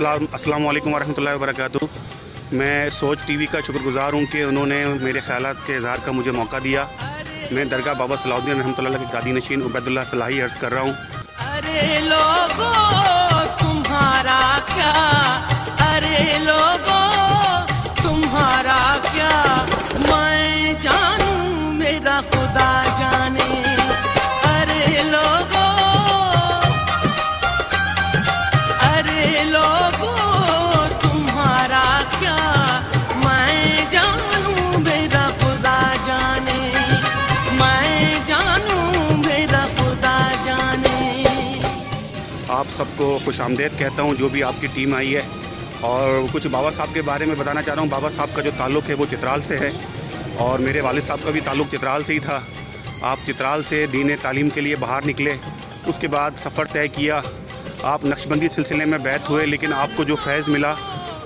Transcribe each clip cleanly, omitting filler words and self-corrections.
अस्सलाम वालेकुम रहमतुल्लाहि व बरकातुहू। मैं सोच टीवी का शुक्रगुज़ार हूँ कि उन्होंने मेरे ख़यालात के इज़हार का मुझे मौका दिया। मैं दरगाह बाबा सलाहुद्दीन रहमतुल्लाह अलैह के गादी नशीन उबैदुल्लाह सलाही अर्ज़ कर रहा हूँ। अरे लोगों तुम्हारा क्या, अरे लोगों तुम्हारा क्या, मैं जानूं मेरा खुदा जाने। अरे लोगों, अरे लोगों तुम्हारा क्या, मैं जानूं मेरा खुदा जाने, मैं जानूं मेरा खुदा जाने। आप सबको खुशामदीद कहता हूँ जो भी आपकी टीम आई है, और कुछ बाबा साहब के बारे में बताना चाह रहा हूँ। बाबा साहब का जो ताल्लुक़ है वो चित्राल से है, और मेरे वालिद साहब का भी ताल्लुक़ चित्राल से ही था। आप चित्राल से दीन तालीम के लिए बाहर निकले, उसके बाद सफ़र तय किया, आप नक्शबंदी सिलसिले में बैत हुए, लेकिन आपको जो फैज़ मिला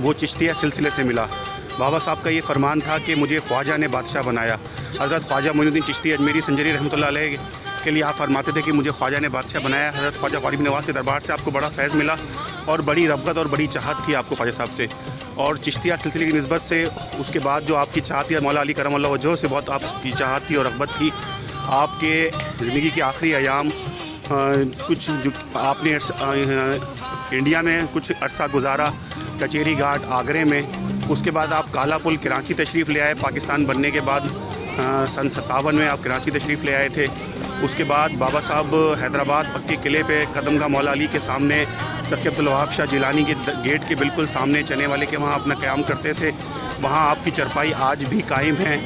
वो चिश्तिया सिलसिले से मिला। बाबा साहब का ये फरमान था कि मुझे ख्वाजा ने बादशाह बनाया। हज़रत ख्वाजा मोइनुद्दीन चिश्ती अजमेरी संजरी रहमतुल्लाह अलैह के लिए आप फरमाते थे कि मुझे ख्वाजा ने बादशाह बनाया। हज़रत ख्वाजा ग़रीब नवाज़ के दरबार से आपको बड़ा फैज़ मिला और बड़ी रग़बत और बड़ी चाहत थी आपको ख्वाजा साहब से, और चिश्तिया सिलसिले की निस्बत से उसके बाद जो आपकी चाहत थी मौला अली करमल्लाहु वजहहू से बहुत आपकी चाहत थी और रग़बत थी। आपके ज़िंदगी के आखिरी अयाम कुछ जो आपने इंडिया में कुछ अरसा गुजारा, कचेरी घाट आगरे में, उसके बाद आप काला पुल कराची तशरीफ़ ले आए। पाकिस्तान बनने के बाद सन 57 में आप कराची तशरीफ़ ले आए थे। उसके बाद बाबा साहब हैदराबाद पक्के किले पे कदमगाह मौला अली के सामने सखी अब्दुल वहाब शाह जिलानी के गेट के बिल्कुल सामने चने वाले के वहाँ अपना क़याम करते थे। वहाँ आपकी चरपाई आज भी कायम है।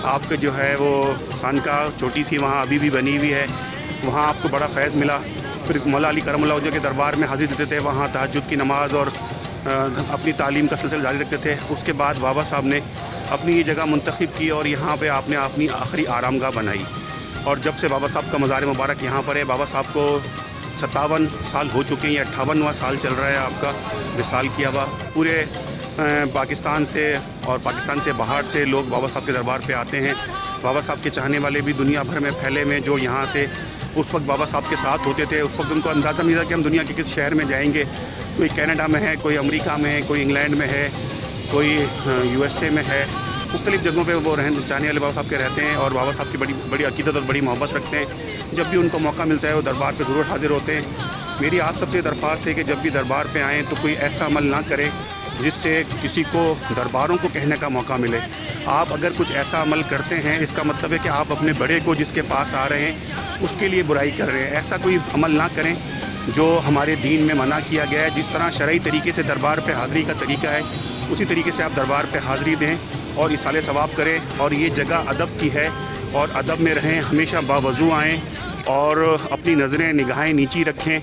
आपके जो है वो खानकाह छोटी सी वहाँ अभी भी बनी हुई है। वहाँ आपको बड़ा फैज़ मिला। फिर मौला अली करमल्लाहु वजहहू के दरबार में हाज़िर देते थे, वहाँ तहज्जुद की नमाज़ और अपनी तालीम का सिलसिला जारी रखते थे। उसके बाद बाबा साहब ने अपनी ये जगह मुंतखब की और यहाँ पे आपने अपनी आखिरी आरामगाह बनाई। और जब से बाबा साहब का मज़ार मुबारक यहाँ पर है, बाबा साहब को 57 साल हो चुके हैं, 58वां साल चल रहा है आपका विसाल किया हुआ। पूरे पाकिस्तान से और पाकिस्तान से बाहर से लोग बाबा साहब के दरबार पे आते हैं। बाबा साहब के चाहने वाले भी दुनिया भर में फैले हुए, जो यहाँ से उस वक्त बाबा साहब के साथ होते थे। उस वक्त उनको अंदाज़ा नहीं था कि हम दुनिया के किस शहर में जाएंगे। कोई कनाडा में है, कोई अमेरिका में है, कोई इंग्लैंड में है, कोई USA में है। मुख्तलिफ़ जगहों पे वो चाहने वाले बाबा साहब के रहते हैं और बाबा साहब की बड़ी बड़ी अकीदत और बड़ी मोहब्बत रखते हैं। जब भी उनको मौका मिलता है वो दरबार पे ज़रूर हाज़िर होते हैं। मेरी आप सबसे दरख्वास्त है कि जब भी दरबार पे आएँ तो कोई ऐसा अमल ना करें जिससे किसी को दरबारों को कहने का मौका मिले। आप अगर कुछ ऐसा अमल करते हैं, इसका मतलब है कि आप अपने बड़े को जिसके पास आ रहे हैं उसके लिए बुराई कर रहे हैं। ऐसा कोई अमल ना करें जो हमारे दीन में मना किया गया है। जिस तरह शरई तरीके से दरबार पे हाज़िरी का तरीका है, उसी तरीके से आप दरबार पे हाज़िरी दें और इसाले सवाब करें। और ये जगह अदब की है और अदब में रहें, हमेशा बावज़ू आएँ और अपनी नज़रें निगाहें नीची रखें।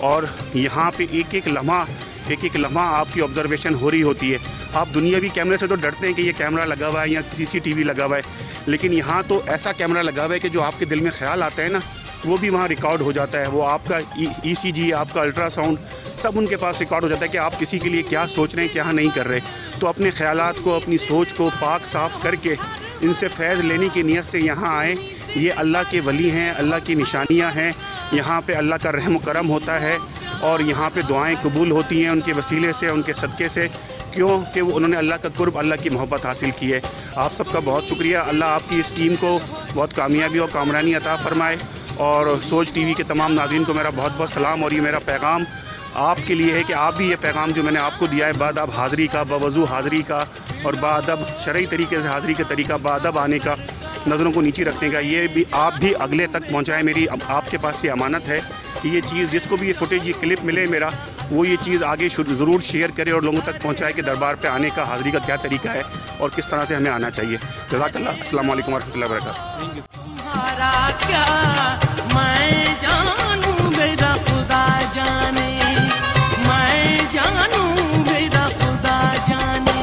और यहाँ पे एक एक लम्हा आपकी ऑब्ज़र्वेशन हो रही होती है। आप दुनियावी कैमरे से तो डरते हैं कि ये कैमरा लगा हुआ है या CCTV लगा हुआ है, लेकिन यहाँ तो ऐसा कैमरा लगा हुआ है कि जो आपके दिल में ख्याल आता है ना, वो भी वहाँ रिकॉर्ड हो जाता है। वो आपका ECG, आपका अल्ट्रासाउंड, सब उनके पास रिकॉर्ड हो जाता है कि आप किसी के लिए क्या सोच रहे हैं, क्या नहीं कर रहे। तो अपने ख्यालात को, अपनी सोच को पाक साफ़ करके इनसे फैज़ लेने की नीयत से यहाँ आएँ। ये अल्लाह के वली हैं, अल्लाह की निशानियाँ हैं। यहाँ पे अल्लाह का रहम करम होता है और यहाँ पे दुआएं कबूल होती हैं उनके वसीले से, उनके सदक़े से, क्योंकि वो उन्होंने अल्लाह का कुर्ब, अल्लाह की मोहब्बत हासिल की है। आप सबका बहुत शुक्रिया। अल्लाह आपकी इस टीम को बहुत कामयाबी और कामरानी अता फ़रमाए। और सोच टीवी के तमाम नाज़रीन को मेरा बहुत बहुत सलाम। और ये मेरा पैगाम आपके लिए है कि आप भी ये पैगाम जो मैंने आपको दिया है, बादब हाज़िरी का, बावज़ू हाज़िरी का और बादब शरई तरीके से हाज़िरी के तरीका, बादब आने का, नज़रों को नीचे रखने का, ये भी आप भी अगले तक पहुँचाएँ। मेरी आपके पास ये अमानत है कि ये चीज़, जिसको भी ये फुटेज, ये क्लिप मिले मेरा, वो ये चीज़ आगे ज़रूर शेयर करे और लोगों तक पहुँचाए कि दरबार पे आने का, हाज़िरी का क्या तरीका है और किस तरह से हमें आना चाहिए। जज़ाकल्लाह। अस्सलाम वालेकुम वरहमतुल्लाहि वबरकातुहू। तुम्हारा क्या, मैं जानूं मेरा खुदा जाने, मैं जानूं मेरा खुदा जाने।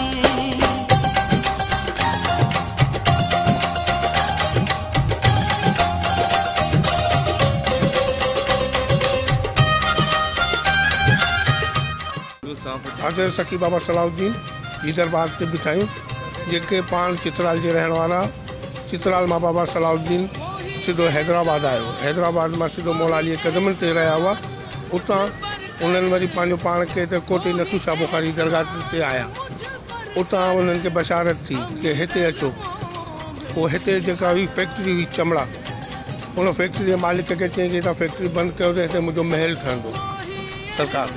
हाज़िर सखी बाबा सलाहुद्दीन ई दरबार ते बिठायूं, जेके पाण चित्राल जे रहण वारा। चित्राल मां बाबा सलाहुद्दीन सिधो हैदराबाद आयो। हैदराबाद में सिधो मौला अली कदमनि ते रहिया हुआ। उतां उन्हनि वरी पंहिंजो पाण खे त कोटे नथुशा बुखारी दरगाह ते आया। उतां उन्हनि खे बशारत थी कि हिते अचो। पोइ हिते जेका हुई फैक्ट्री हुई चमड़ा, उन फैक्ट्री जे मालिक खे चई कि तव्हां फैक्ट्री बंदि कयो त हिते मुंहिंजो महल ठहंदो सरकार।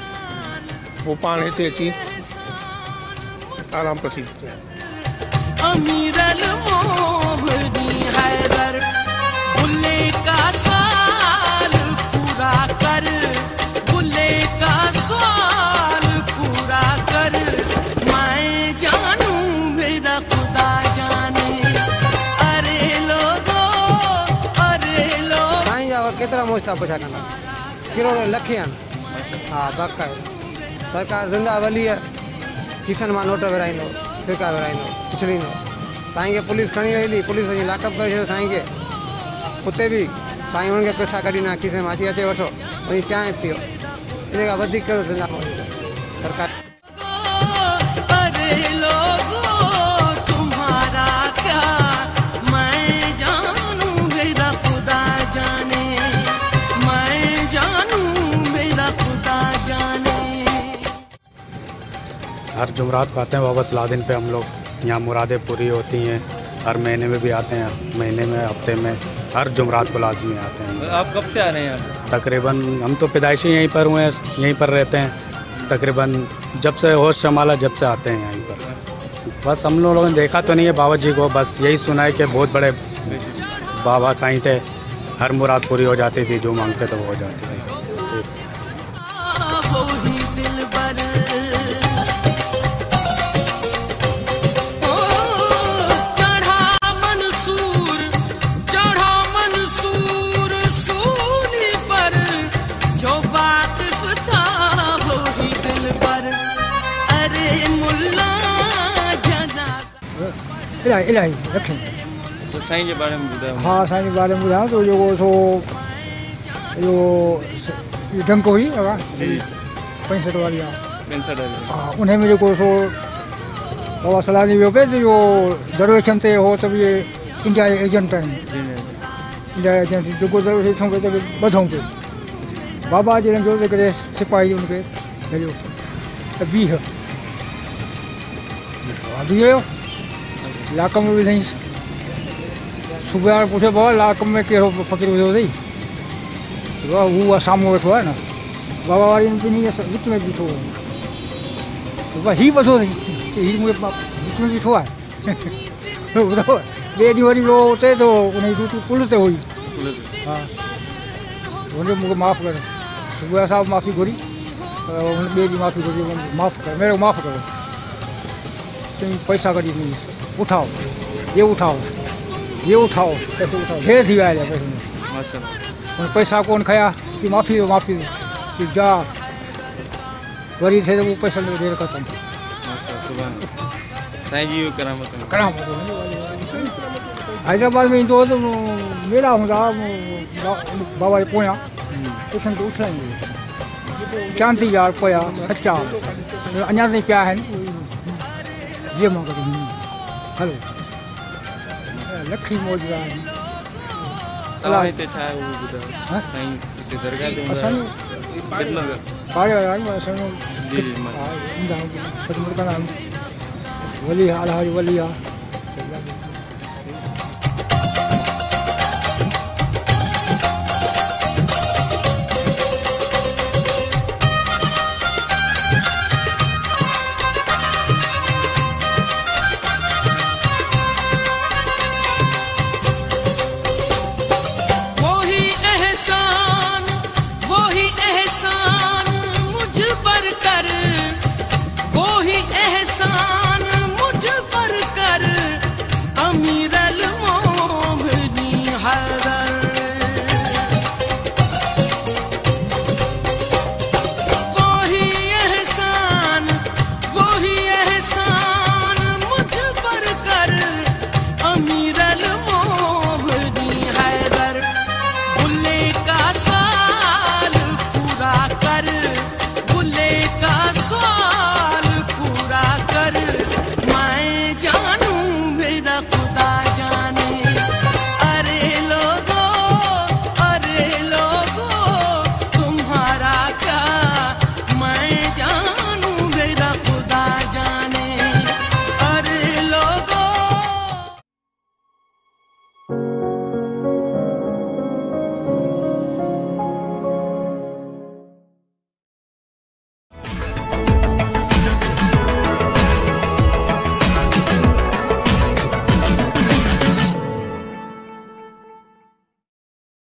पोइ पाण हिते अची आराम प्रसीद थिया। अमीरल मोहनी हैदर बुल्ले का सवाल पूरा कर, बुल्ले का सवाल पूरा कर, मैं जानू मेरा खुदा जाने। अरे लोगो साईं जा केतिरा मोस्ता पुछा कंदा, किरोड़ लख आहिनि। हा बाक़ाइदा सरकार ज़िंदा वली है, खीसनि मां नोट विराईंदो, सिक्का विराईंदो, कुझु ॾींदो। साईं खे पुलिस खणी वई हली, पुलिस वञी लॉकअप करे छॾियो साईं खे। उते बि साईं हुननि खे पैसा कढी न खीसे मां अचे वठो, वञी चांहि पियो। इन खां वधीक कहिड़ो ज़िंदा सरकार। हर जुमरात को आते हैं बाबा सलाउद्दीन पे हम लोग। यहाँ मुरादें पूरी होती हैं, हर महीने में भी आते हैं, महीने में हफ्ते में हर जुमरात को लाजमी आते हैं। आप कब से आ रहे हैं यहाँ? तकरीबन हम तो पैदाइशी यहीं पर हुए हैं, यहीं पर रहते हैं। तकरीबन जब से होश संभाला जब से आते हैं यहीं पर। बस हम लोगों ने देखा तो नहीं है बाबा जी को, बस यही सुना है कि बहुत बड़े बाबा साईं थे, हर मुराद पूरी हो जाती थी, जो मांगते थे वो हो जाती थी। इलाही रखें तो साईं के बारे में ॿुधायो। हाँ साईं के बारे में ॿुधायो तो जो डंक हुई अगा 65 वाली। हाँ उन्हें में जो सो बाबा सलाउद्दीन वियो पे जो दरवेशन थे हो सब ये इंडिया एजेंट आहिनि। इंडिया एजेंट जेको दरवेश पे ॿधूं थे बाबा जी जो करे सिपाही उनके भेजो 20 रहियो लाकम में भी नहीं। सुबह पूछे बाबा लाकम में कहिड़ो फ़कीर हुयो अथई, हू साम्हूं वेठो आहे न। बाबा वारी ॿिन्ही विच में बीठो हो, हीउ ॿधो अथई, हीउ मुंहिंजे विच में बीठो आहे। ॿुधायो ॿिए ॾींहुं वरी वियो उते तो उनजी ड्यूटी पुल ते हुई। हा हुनजो मूंखे माफ़ु करे, सुबुह सां माफ़ी घुरी, हुन ॿिए ॾींहुं माफ़ी घुरी, माफ़ु करे, मेरे माफ़ु करो, पैसा कढी ॾींदुसि, उठाओ ये उठाओ ये उठाओ, पैसे उठाओ, ढेर थी विया पैसे में। पैसा कोन खया कि माफ़ी दो माफ़ी दो कि जा वरी थे तो वो पैसा ढेर खत्म। साईं जी करामत हैदराबाद में ईंदो तो मेला हूंदा बाबा जे पोयां उथनि तो उथाईंदो चांदी यार पोया सच्चा अञा ताईं पिया आहिनि। ये मां हलो लखी मौजूद आहिनि। वली अलहाज वली आहे।